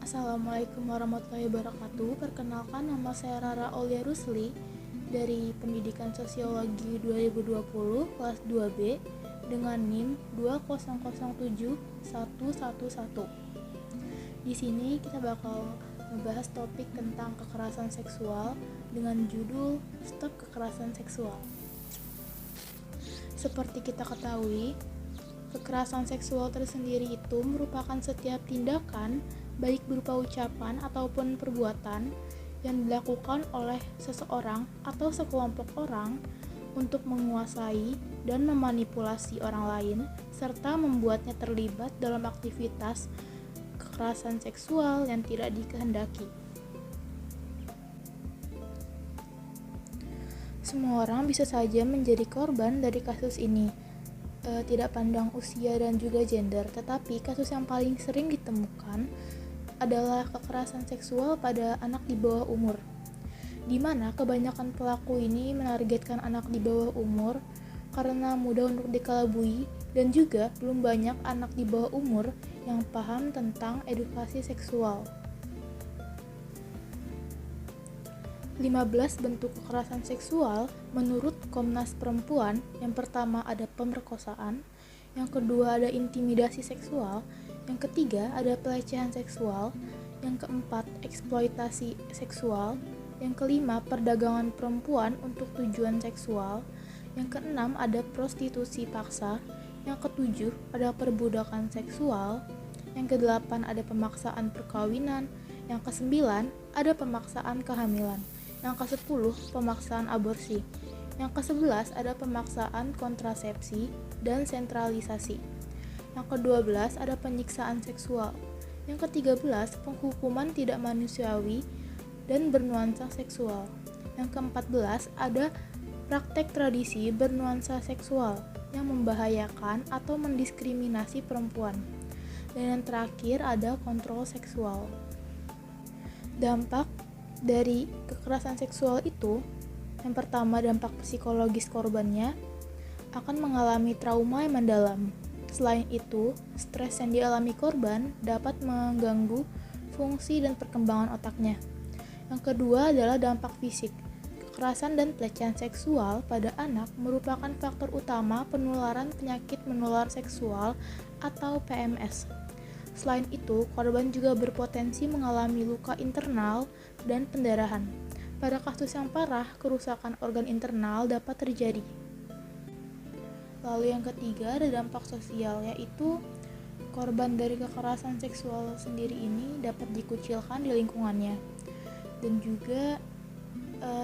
Assalamualaikum warahmatullahi wabarakatuh. Perkenalkan, nama saya Rara Aulia Rusli dari Pendidikan Sosiologi 2020 kelas 2B dengan NIM 2007111. Di sini kita bakal membahas topik tentang kekerasan seksual dengan judul Stop Kekerasan Seksual. Seperti kita ketahui, kekerasan seksual tersendiri itu merupakan setiap tindakan, baik berupa ucapan ataupun perbuatan, yang dilakukan oleh seseorang atau sekelompok orang untuk menguasai dan memanipulasi orang lain, serta membuatnya terlibat dalam aktivitas kekerasan seksual yang tidak dikehendaki. Semua orang bisa saja menjadi korban dari kasus ini, tidak pandang usia dan juga gender, tetapi kasus yang paling sering ditemukan adalah kekerasan seksual pada anak di bawah umur, di mana kebanyakan pelaku ini menargetkan anak di bawah umur karena mudah untuk dikelabui, dan juga belum banyak anak di bawah umur yang paham tentang edukasi seksual. 15 bentuk kekerasan seksual menurut Komnas Perempuan. Yang pertama ada pemerkosaan, yang kedua ada intimidasi seksual, yang ketiga ada pelecehan seksual, yang keempat eksploitasi seksual, yang kelima perdagangan perempuan untuk tujuan seksual, yang keenam ada prostitusi paksa, yang ketujuh ada perbudakan seksual, yang kedelapan ada pemaksaan perkawinan, yang kesembilan ada pemaksaan kehamilan, yang ke-10 pemaksaan aborsi, yang ke-11 ada pemaksaan kontrasepsi dan sentralisasi, yang ke-12 ada penyiksaan seksual, yang ke-13 penghukuman tidak manusiawi dan bernuansa seksual, yang ke-14 ada praktek tradisi bernuansa seksual yang membahayakan atau mendiskriminasi perempuan, dan yang terakhir ada kontrol seksual. Dampak dari kekerasan seksual itu, yang pertama dampak psikologis korbannya akan mengalami trauma yang mendalam. Selain itu, stres yang dialami korban dapat mengganggu fungsi dan perkembangan otaknya. Yang kedua adalah dampak fisik. Kekerasan dan pelecehan seksual pada anak merupakan faktor utama penularan penyakit menular seksual atau PMS. Selain itu, korban juga berpotensi mengalami luka internal dan pendarahan. Pada kasus yang parah, kerusakan organ internal dapat terjadi. Lalu yang ketiga ada dampak sosial, yaitu korban dari kekerasan seksual sendiri ini dapat dikucilkan di lingkungannya. Dan juga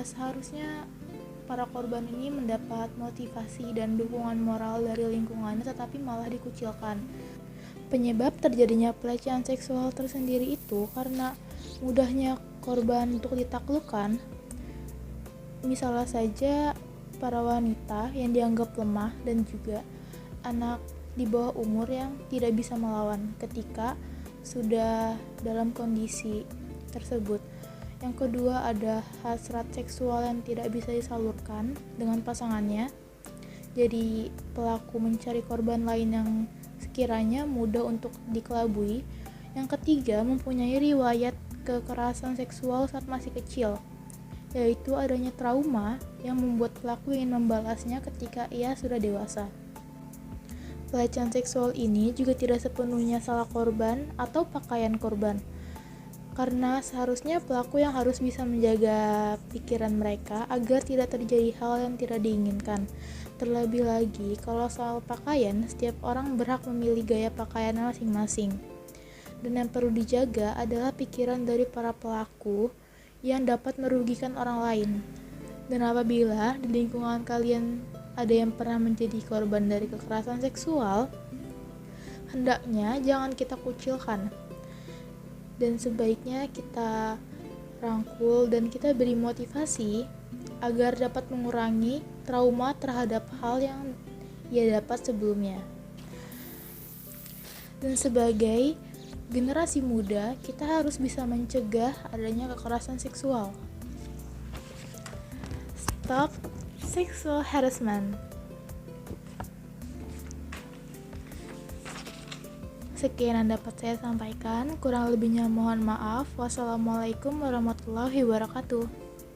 seharusnya para korban ini mendapat motivasi dan dukungan moral dari lingkungannya, tetapi malah dikucilkan. Penyebab terjadinya pelecehan seksual tersendiri itu karena mudahnya korban untuk ditaklukkan. Misalnya saja para wanita yang dianggap lemah dan juga anak di bawah umur yang tidak bisa melawan ketika sudah dalam kondisi tersebut. Yang kedua ada hasrat seksual yang tidak bisa disalurkan dengan pasangannya. Jadi pelaku mencari korban lain yang sekiranya mudah untuk dikelabui. Yang ketiga, mempunyai riwayat kekerasan seksual saat masih kecil, yaitu adanya trauma yang membuat pelaku ingin membalasnya ketika ia sudah dewasa. Pelecehan seksual ini juga tidak sepenuhnya salah korban atau pakaian korban, karena seharusnya pelaku yang harus bisa menjaga pikiran mereka agar tidak terjadi hal yang tidak diinginkan. Terlebih lagi, kalau soal pakaian, setiap orang berhak memilih gaya pakaian masing-masing. Dan yang perlu dijaga adalah pikiran dari para pelaku yang dapat merugikan orang lain. Dan apabila di lingkungan kalian ada yang pernah menjadi korban dari kekerasan seksual, hendaknya jangan kita kucilkan. Dan sebaiknya kita rangkul dan kita beri motivasi agar dapat mengurangi trauma terhadap hal yang ia dapat sebelumnya. Dan sebagai generasi muda, kita harus bisa mencegah adanya kekerasan seksual. Stop sexual harassment. Sekian yang dapat saya sampaikan, kurang lebihnya mohon maaf. Wassalamualaikum warahmatullahi wabarakatuh.